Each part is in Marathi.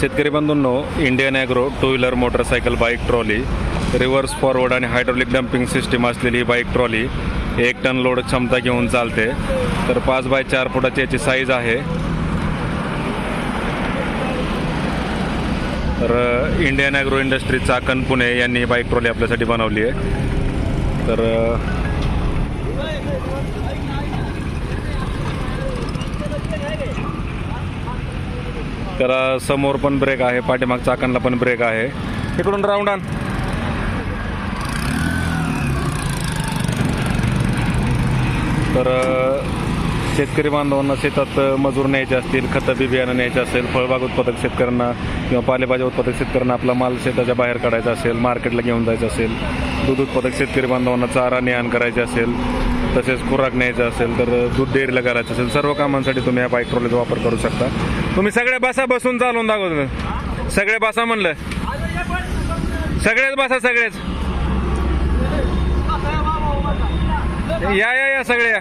शेतकरी बंधूंनो, Indian agro two wheeler motorcycle bike trolley reverse forward आणि हायड्रोलिक डम्पिंग सिस्टीम असलेली ही बाईक ट्रॉली 1 टन लोड क्षमता घेऊन चालते. तर 5 बाय 4 फुटाची याची साईज आहे. तर Indian agro industry Chakan Pune यांनी ही बाईक ट्रॉली आपल्यासाठी बनवली आहे. तर समोर पण ब्रेक आहे, पाठीमाग चाकणला पण ब्रेक आहे. इकडून राऊंड आण. तर शेतकरी बांधवांना शेतात मजूर न्यायचे असतील, खतं बी बियाणं न्यायचं असेल, फळबाग उत्पादक शेतकऱ्यांना किंवा पालेभाज्या उत्पादक शेतकऱ्यांना आपला माल शेताच्या बाहेर काढायचा असेल, मार्केटला घेऊन जायचं असेल, दूध उत्पादक शेतकरी बांधवांना चारा नेआण करायचे असेल, तसेच खुराक न्यायचं असेल, तर दूध डेअरीला करायचं असेल, सर्व कामांसाठी तुम्ही या बाईक ट्रॉलीचा वापर करू शकता. तुम्ही सगळे बसा, बसून चालवून दाखवतो. सगळे बसा म्हणलं, सगळेच बसा, सगळेच या या या सगळे या.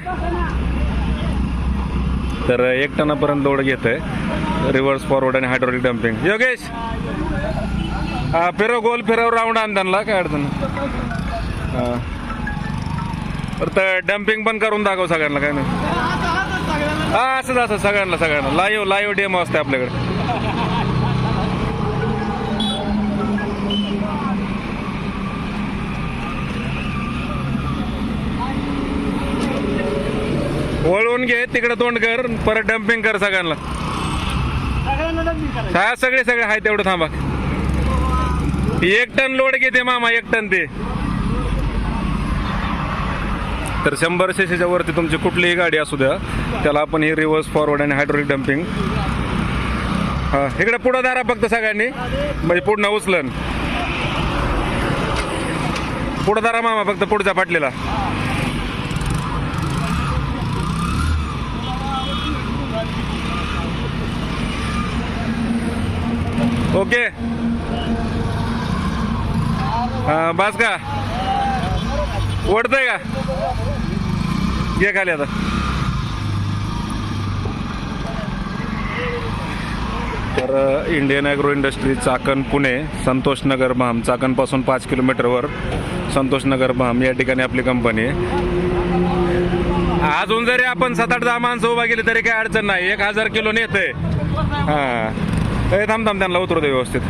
तर 1 टनापर्यंत लोड घेत आहे. रिव्हर्स फॉरवर्ड आणि हायड्रोलिक डम्पिंग. योगेश फिरव, गोल फिरव, राऊंड आण त्यांना, काय अडचण. तर डम्पिंग पण करून दाखव सगळ्यांना, काय नाही. असंच असं सगळ्यांना लाईव्ह डेमो असते आपल्याकडे. वळवून घे, तिकडे तोंड कर, परत डम्पिंग कर सगळ्यांना. सगळे आहे तेवढं थांबा. 1 टन लोड घेते मामा, 1 टन ते. तर 100 cc वरती तुमची कुठलीही गाडी असू द्या, त्याला आपण ही रिव्हर्स फॉरवर्ड आणि हायड्रोलिक डम्पिंग. इकडे पुढं दारा फक्त सगळ्यांनी, म्हणजे पुढनं उचलन. पुढं दारा मामा फक्त पुढच्या पाटलीला. ओके, बस का ओढतंय का? घे खाली आता. तर Indian agro industry Chakan Pune, Santoshnagar Bham, चाकणपासून 5 किलोमीटरवर संतोषनगर भाम या ठिकाणी आपली कंपनी आहे. अजून जरी आपण 7-8-10 माणसं उभा गेली तरी काही अडचण नाही. 1000 किलो नेतंय. थांब त्यांना उतरू दे व्यवस्थित.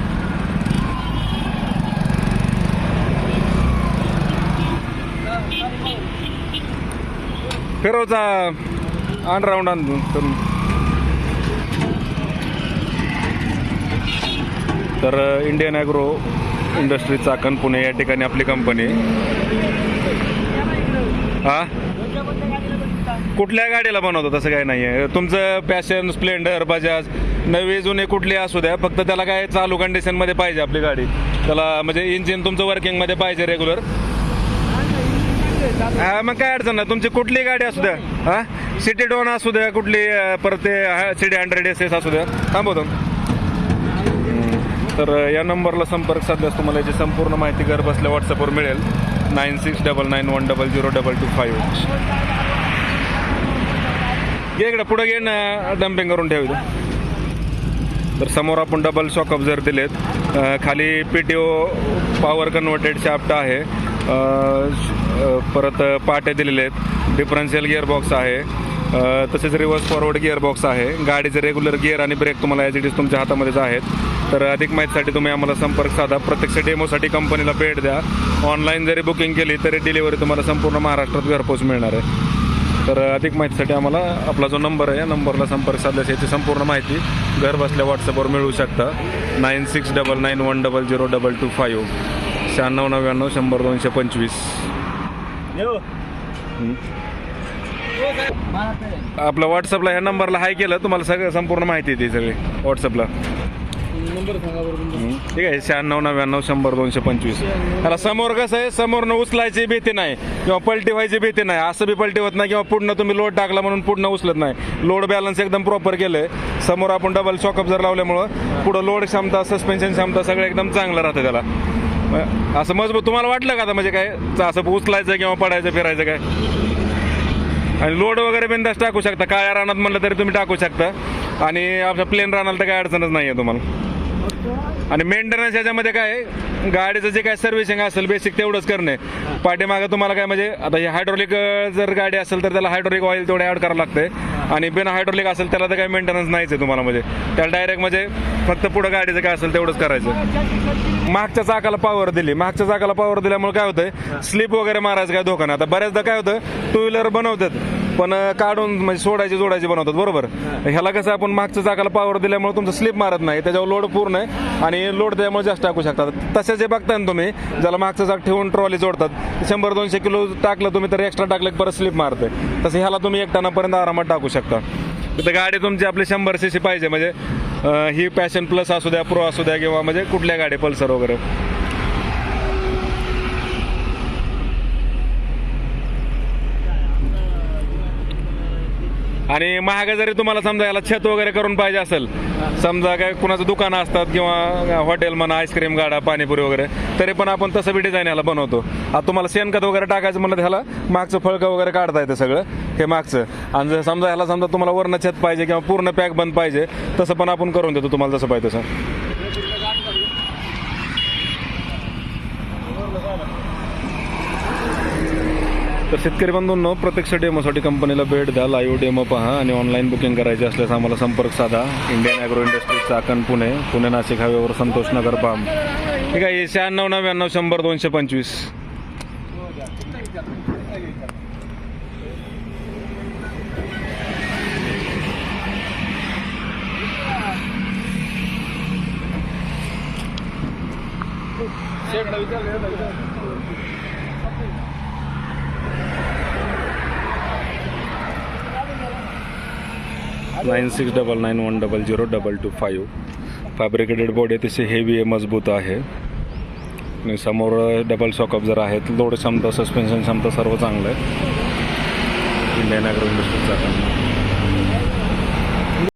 फिरवचा आण, राऊंड आण. तर Indian agro industry Chakan Pune या ठिकाणी आपली कंपनी. कुठल्या गाडीला बनवतो तसं काही नाही आहे. तुमचं पॅशन, स्प्लेंडर, बजाज, नवी जुने कुठली असू द्या, फक्त त्याला काय चालू कंडिशनमध्ये पाहिजे आपली गाडी. त्याला म्हणजे इंजिन तुमचं वर्किंगमध्ये पाहिजे रेग्युलर. मग काय अडचण नाही. तुमची कुठली गाडी असू द्या, सिटी डॉन असू द्या, कुठली परत ते सिटी 100 SS असू द्या. थांबवतो. तर या नंबरला संपर्क साधल्यास तुम्हाला याची संपूर्ण माहिती घर बसल्या व्हॉट्सअपवर मिळेल. 9699100225. इकडे पुढे घे ना, डम्पिंग करून ठेवतो. तर समोर आपण डबल शॉक ऑब्झर्वर दिलेत. खाली PTO पॉवर कन्व्हर्टेड शाफ्ट आहे. परत पाटे दिलेले आहेत. डिफरन्शियल गिअरबॉक्स आहे. तसेच रिव्हर्स फॉरवर्ड गिअरबॉक्स आहे. गाडीचे रेग्युलर गिअर आणि ब्रेक तुम्हाला ॲज इट इज तुमच्या हातामध्येच आहेत. तर अधिक माहितीसाठी तुम्ही आम्हाला संपर्क साधा. प्रत्यक्ष डेमोसाठी कंपनीला भेट द्या. ऑनलाईन जरी बुकिंग केली तरी डिलिव्हरी तुम्हाला संपूर्ण महाराष्ट्रात घरपोच मिळणार आहे. तर अधिक माहितीसाठी आम्हाला आपला जो नंबर आहे या नंबरला संपर्क साधल्यास याची संपूर्ण माहिती घर बसल्या व्हॉट्सअपवर मिळू शकता. 9699100225. 9699100225. आपलं व्हॉट्सअपला ह्या नंबरला हाय केलं तुम्हाला सगळं संपूर्ण माहिती येते सगळी व्हॉट्सअपला. ठीक आहे. 9699100225. त्याला समोर कसं आहे, समोरनं उचलायची भीती नाही किंवा पलटी व्हायची भीती नाही. असं बी पलटी होत नाही किंवा पुढनं तुम्ही लोड टाकला म्हणून पुढनं उचलत नाही. लोड बॅलन्स एकदम प्रॉपर केलंय. समोर आपण डबल शॉक ऑब्झर्वर लावल्यामुळं पुढं लोड क्षमता, सस्पेन्शन क्षमता सगळं एकदम चांगलं राहतं त्याला. असं मजबूत तुम्हाला वाटलं का आता, म्हणजे काय असं उचलायचं किंवा पडायचं फिरायचं काय? आणि लोड वगैरे बिंदास टाकू शकता. काळ्या रानात म्हणलं तरी तुम्ही टाकू शकता. आणि आपल्या प्लेन रानाला तर काय अडचणच नाही आहे तुम्हाला. आणि मेंटेनन्स याच्यामध्ये काय आहे, गाडीचं जे काय सर्व्हिसिंग असेल बेसिक तेवढंच करणे. पाठीमागं तुम्हाला काय म्हणजे आता ही हायड्रोलिक जर गाडी असेल तर त्याला हायड्रोलिक ऑइल तेवढं ॲड करावं लागते, आणि बिना हायड्रोलिक असेल त्याला तर काही मेंटेनन्स नाहीच आहे तुम्हाला. म्हणजे त्याला डायरेक्ट म्हणजे फक्त पुढं गाडीचं काय असेल तेवढंच करायचं. मागच्या चाकाला पॉवर दिली, मागच्या चाकाला पॉवर दिल्यामुळे काय होतं, स्लिप वगैरे मारायचं काय धोका नाही. आता बऱ्याचदा काय होतं, टू व्हीलर बनवतात पण काढून म्हणजे सोडायची जोडायची बनवतात, बरोबर. ह्याला कसं आपण मागच्या चाकाला पॉवर दिल्यामुळे तुमचं स्लिप मारत नाही, त्याच्यावर लोड पूर्ण आहे आणि लोड त्यामुळे जास्त टाकू शकतात. तसे जे बघताय ना तुम्ही, ज्याला मागचं चाक ठेवून ट्रॉली जोडतात, 100-200 किलो टाकलं तुम्ही तर एक्स्ट्रा टाकलं की परत स्लिप मारते. तसं ह्याला तुम्ही 1 टनापर्यंत आरामात टाकू शकता. तर गाडी तुमची आपली 100 cc पाहिजे, म्हणजे ही पॅशन प्लस असू द्या, प्रो असू द्या, किंवा म्हणजे कुठल्या गाडी पल्सर वगैरे. आणि महाग जरी तुम्हाला समजा याला छत वगैरे करून पाहिजे असेल, समजा काय कुणाचं दुकानं असतात किंवा हॉटेल म्हणा, आईस्क्रीम गाडा, पाणीपुरी वगैरे, तरी पण आपण तसं बी डिझाईन याला बनवतो. आता तुम्हाला शेणखत वगैरे टाकायचं म्हणलं ह्याला मागचं फळकं वगैरे काढता येतं सगळं हे मागचं. आणि जर समजा ह्याला समजा तुम्हाला वरनं छत पाहिजे किंवा पूर्ण पॅक बंद पाहिजे, तसं पण आपण करून देतो तुम्हाला जसं पाहिजे तसं. तर शेतकरी बंधूंनो, प्रत्यक्ष डेमोसाठी कंपनीला भेट द्या, लाईव्ह डेमो पहा आणि ऑनलाईन बुकिंग करायची असल्यास आम्हाला संपर्क साधा. Indian agro industries, Chakan, Pune Nashik हायवेवर संतोष नगर पाम. ठीक आहे. 9699 100 225. (9699100225). फॅब्रिकेटेड बॉडी अतिशय हेवी आहे, मजबूत आहे. आणि समोर डबल शॉक ऑब्झर आहेत. लोड क्षमता, सस्पेन्शन क्षमता सर्व चांगलं आहे. Indian agro इंडस्ट्रीजचा